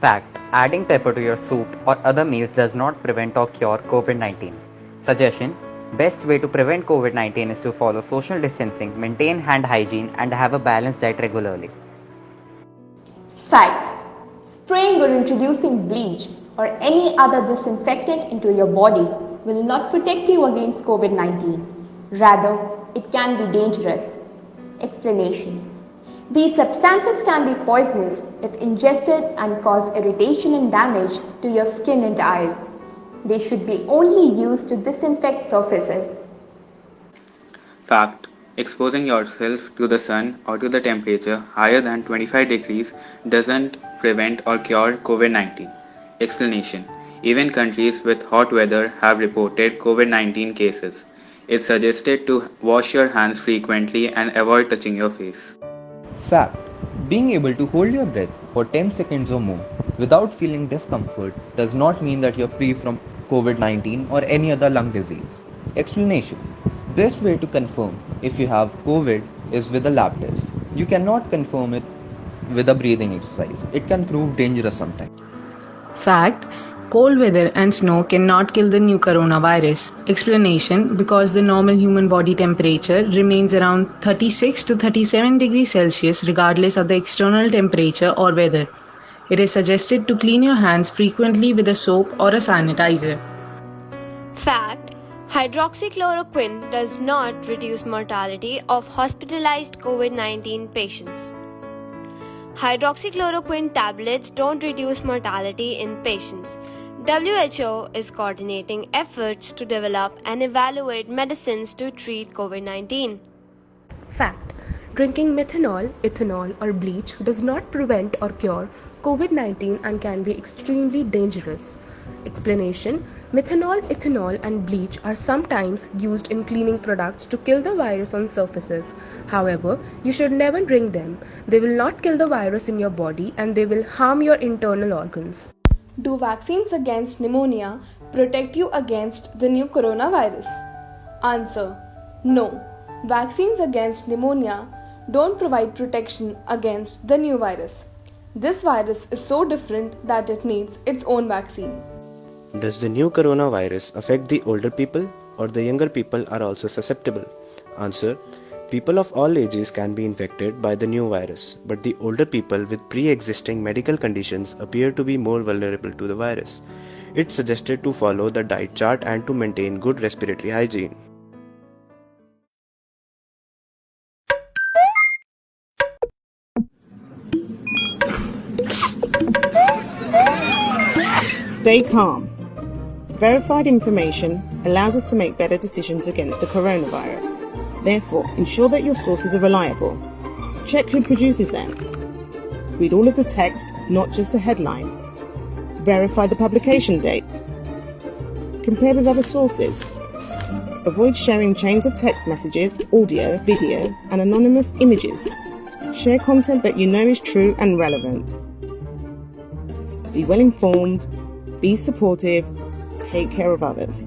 Fact: adding pepper to your soup or other meals does not prevent or cure COVID-19. Suggestion: best way to prevent COVID-19 is to follow social distancing, maintain hand hygiene, and have a balanced diet regularly. Fact: spraying or introducing bleach or any other disinfectant into your body will not protect you against COVID-19. Rather, it can be dangerous. Explanation: these substances can be poisonous if ingested and cause irritation and damage to your skin and eyes. They should be only used to disinfect surfaces. Fact: exposing yourself to the sun or to the temperature higher than 25 degrees doesn't prevent or cure COVID-19. Explanation: even countries with hot weather have reported COVID-19 cases. It's suggested to wash your hands frequently and avoid touching your face. Fact: being able to hold your breath for 10 seconds or more without feeling discomfort does not mean that you're free from COVID-19 or any other lung disease. Explanation: best way to confirm if you have COVID is with a lab test. You cannot confirm it with a breathing exercise. It can prove dangerous sometimes. Fact: cold weather and snow cannot kill the new coronavirus. Explanation: because the normal human body temperature remains around 36 to 37 degrees Celsius regardless of the external temperature or weather. It is suggested to clean your hands frequently with a soap or a sanitizer. Fact: hydroxychloroquine does not reduce mortality of hospitalized COVID-19 patients. Hydroxychloroquine tablets don't reduce mortality in patients. WHO is coordinating efforts to develop and evaluate medicines to treat COVID-19. Fact: drinking methanol, ethanol, or bleach does not prevent or cure COVID-19 and can be extremely dangerous. Explanation: methanol, ethanol, and bleach are sometimes used in cleaning products to kill the virus on surfaces. However, you should never drink them. They will not kill the virus in your body and they will harm your internal organs. Do vaccines against pneumonia protect you against the new coronavirus? Answer: no. Vaccines against pneumonia don't provide protection against the new virus. This virus is so different that it needs its own vaccine. Does the new coronavirus affect the older people or the younger people are also susceptible? Answer: people of all ages can be infected by the new virus, but the older people with pre-existing medical conditions appear to be more vulnerable to the virus. It's suggested to follow the diet chart and to maintain good respiratory hygiene. Stay calm. Verified information allows us to make better decisions against the coronavirus. Therefore, ensure that your sources are reliable. Check who produces them. Read all of the text, not just the headline. Verify the publication date. Compare with other sources. Avoid sharing chains of text messages, audio, video, and anonymous images. Share content that you know is true and relevant. Be well informed, be supportive, take care of others.